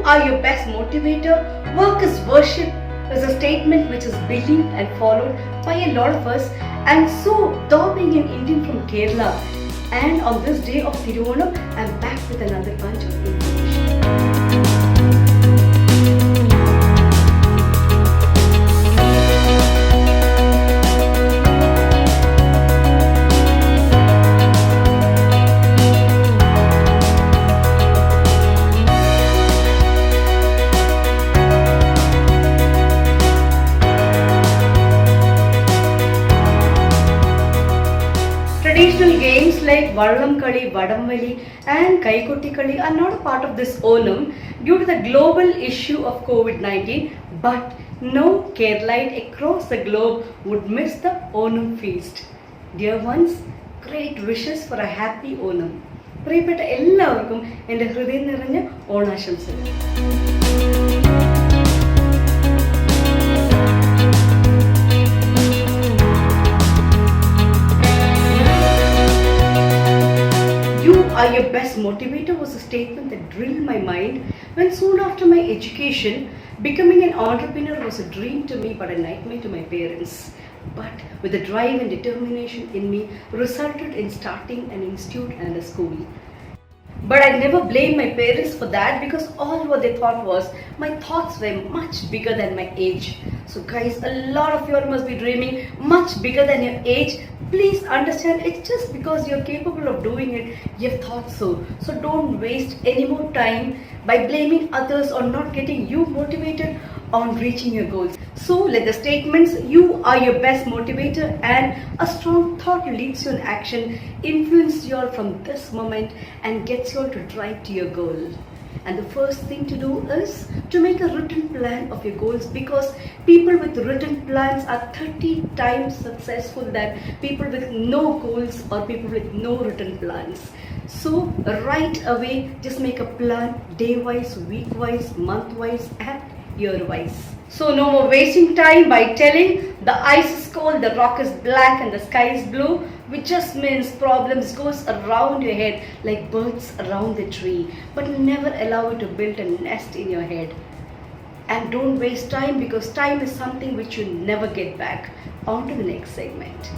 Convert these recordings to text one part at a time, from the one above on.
are your best motivator. Work is worship is a statement which is believed and followed by a lot of us. And so, though being an Indian from Kerala, and on this day of Thiruvonam, I'm back with another bunch of information. Traditional games like Vallam Kali, Vadamvali and Kaikotti Kali are not a part of this Onam due to the global issue of COVID-19, but no Keralite across the globe would miss the Onam feast. Dear ones, great wishes for a happy Onam. പ്രിയപ്പെട്ട എല്ലാവർക്കും എൻ്റെ ഹൃദയം നിറഞ്ഞ ഓണാശംസകൾ. You are your best motivator was a statement that drilled my mind when soon after my education, becoming an entrepreneur was a dream to me but a nightmare to my parents. But with the drive and determination in me resulted in starting an institute and a school. But I never blamed my parents for that because all what they thought was my thoughts were much bigger than my age. So guys, a lot of you all must be dreaming much bigger than your age. Please understand, it's just because you're capable of doing it, you've thought so. So don't waste any more time by blaming others or not getting you motivated on reaching your goals. So let the statements, you are your best motivator and a strong thought leads you in action, influence you all from this moment and gets you all to drive to your goal. And the first thing to do is to make a written plan of your goals, because people with written plans are 30 times successful than people with no goals or people with no written plans. So right away, just make a plan day-wise, week-wise, month-wise and year-wise. So no more wasting time by telling the ice is cold, the rock is black and the sky is blue, which just means problems goes around your head like birds around the tree, but never allow it to build a nest in your head. And don't waste time, because time is something which you never get back. On to the next segment.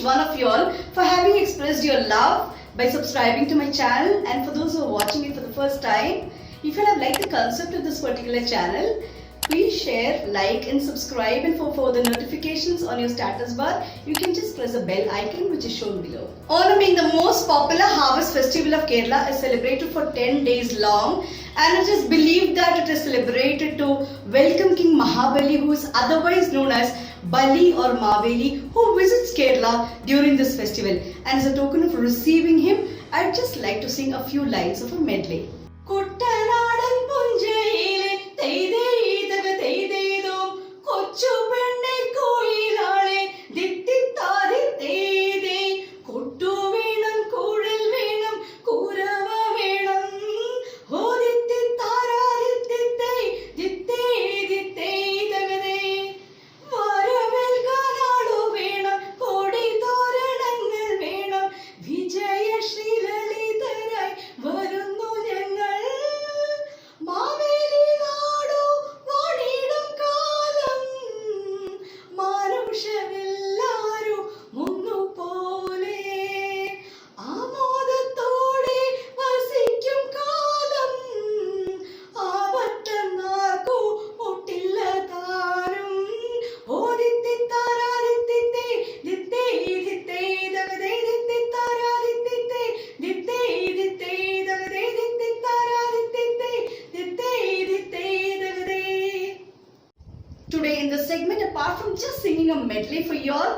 One of you all for having expressed your love by subscribing to my channel, and for those who are watching it for the first time, if you have liked the concept of this particular channel, please share, like and subscribe, and for further notifications on your status bar you can just press the bell icon which is shown below. Onam being the most popular harvest festival of Kerala is celebrated for 10 days long, and it is believed that it is celebrated to welcome King Mahabali, who is otherwise known as Bali or Maveli, who visits Kerala during this festival. And as a token of receiving him, I'd just like to sing a few lines of a medley. കുട്ടനാടൻ പുഞ്ചയിലെ തെയ്തെയ്തക തെയ്തെയ്തോ കൊച്ചു പെണ്ണെ കോയിലാളെ ദിത്തിത്താരി തെയ്തേ കൊട്ടു വേണം കുഴൽ വേണം കുരവ വേണം ഹോ ദിത്തിത്താരാരി ദിത്തേ ദിത്തേ ദിത്തേ തകതേ വരവേൽക്കാനാളു വേണം കോടി തോരണങ്ങൾ വേണം വിജയശ്രീ ലളിതരായി വരുന്നു ഞങ്ങൾ മാവേലി നാടു വാണിടും കാലം മാനുഷരെല്ലാരും ഒന്നുപോലെ ആമോദത്തോടെ വസിക്കും കാലം ആപത്തെന്നാർക്കു ഒട്ടില്ല താനും ഓദിത്തിത്താരാദിത്തിത്തേ ദിത്തേ ദിത്തേ ദഗദേ ദിത്തിത്താരാദിത്തിത്തേ ദിത്തേ ദിത്തേ ദഗദേ ദിത്തിത്താരാദിത്തിത്തേ ദിത്തേ ദിത്തേ ദഗദേ. Today in this segment, apart from just singing a medley for y'all,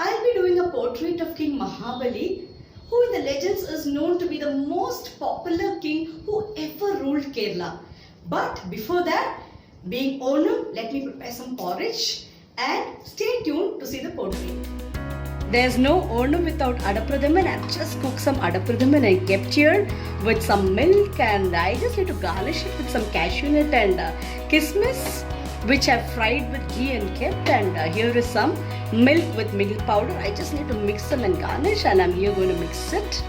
I'll be doing a portrait of King Mahabali, who in the legends is known to be the most popular king who ever ruled Kerala. But before that, being Onam, let me prepare some porridge and stay tuned to see the portrait. There's no Onam without Adapradhaman. I've just cooked some Adapradhaman and kept here with some milk, and I just need to garnish it with some cashew nut and kismis. which I've fried with ghee and kept, and here is some milk with milk powder. I just need to mix them and garnish, and I'm here going to mix it.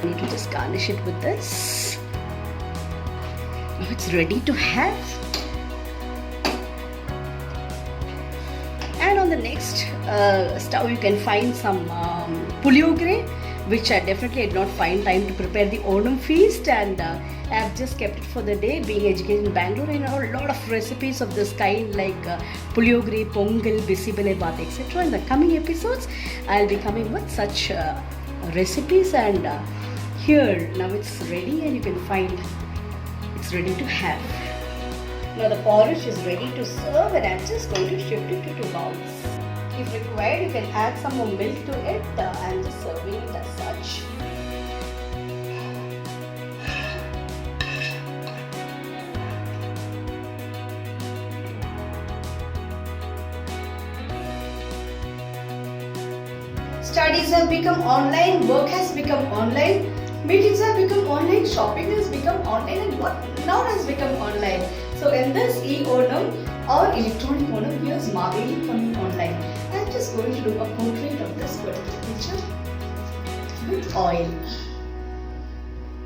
I need to just garnish it with this. Now it's ready to have. And on the next stove you can find some puliyogre, which I definitely did not find time to prepare the Onam feast, and I have just kept it for the day. Being educated in Bangalore, I know a lot of recipes of this kind like puliyogre, pongal, bisibelebath, etc. In the coming episodes I'll be coming with such recipes, and here now it's ready and you can find it's ready to have. Now the porridge is ready to serve, and I'm just going to shift it to 2 bowls. If required, you can add some more milk to it. I'm just serving it as such. Studies have become online, work has become online, meetings have become online, shopping has become online, and what now has become online. So in this e-Onam or electronic Onam, here's Maveli coming online. I'm just going to do a portrait of this particular picture with oil.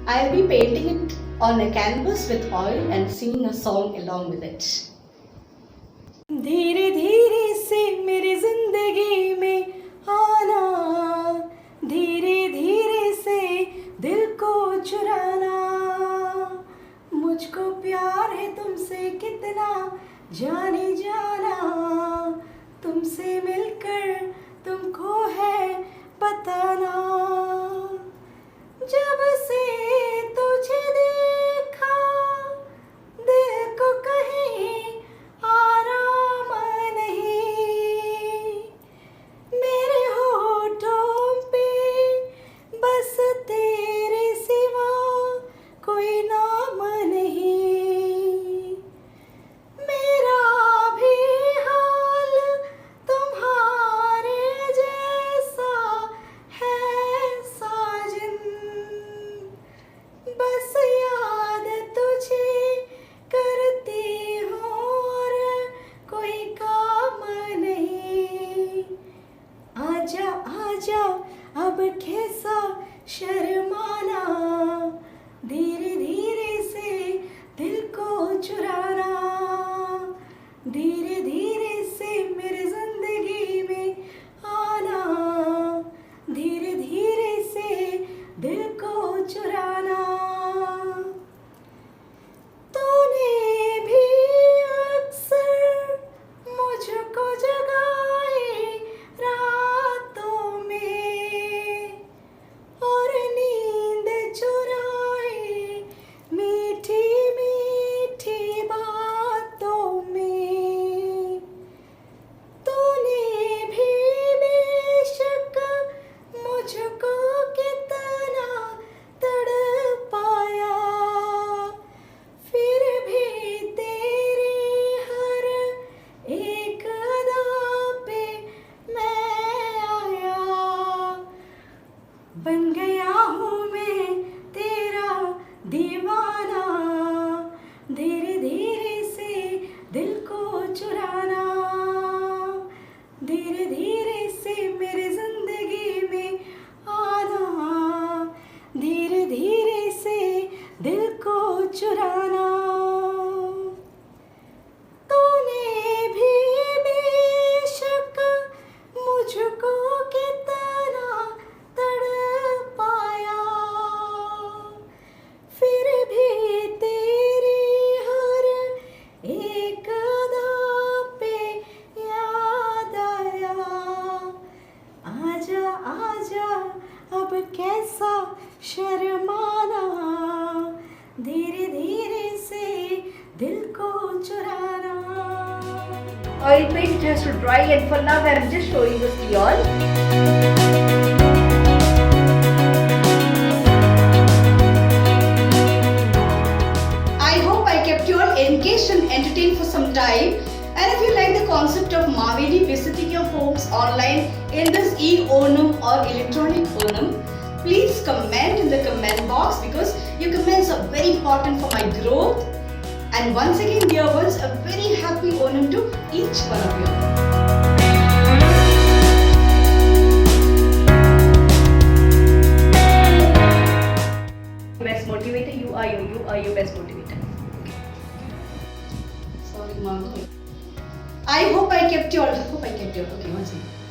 I'll be painting it on a canvas with oil and singing a song along with it. धीरे धीरे से मेरी जिंदगी में आना, धीरे धीरे से दिल को चुराना, मुझको प्यार है तुमसे कितना जाने जाना, तुमसे मिलकर तुमको है बताना, जब से तुझे देखा दिल को कहीं आराम नहीं, मेरे होठों पे बस तेरे सिवा कोई नाम नहीं, मेरा भी हाल तुम्हारे जैसा है साजन, बस याद तुझे करती हूँ और कोई काम नहीं, आजा आजा अब कैसा शर्माना, धीरे धीरे से दिल को चुराना, धीरे धीरे से मेरी जिंदगी में आना, धीरे धीरे से दिल को चुराना, तूने भी अक्सर मुझको जगाए रातों में और नींद चुराए मीठी मीठी बातों में, तूने भी बेशक मुझको कितना तड़पाया, फिर भी तेरी हर एक अदा पे मैं आया, बन गया हूँ मैं तेरा दीवाना, धीरे धीरे से दिल को चुराना, धीरे धीरे से मेरी जिंदगी में आना, धीरे धीरे से दिल को चुराना, तूने भी बेशक मुझको कितना तड़पाया, फिर भी तेरी हर एक अदा पे याद आया, आजा आजा अब कैसा शर्माना, धीरे धीरे से दिल को चुराना. Oil paint has to dry, and for now I am just showing this to you all. I hope I kept you all engaged and entertained for some time. And if you like the concept of Maveli visiting your homes online in this e-Onam or electronic Onam, Please comment in the comment box because your comments are very important for my growth. And once again, dear ones, a very happy Onam to each one of you. Best motivator, you are your best motivator. Sorry, mom. I hope I kept your. Okay, one second.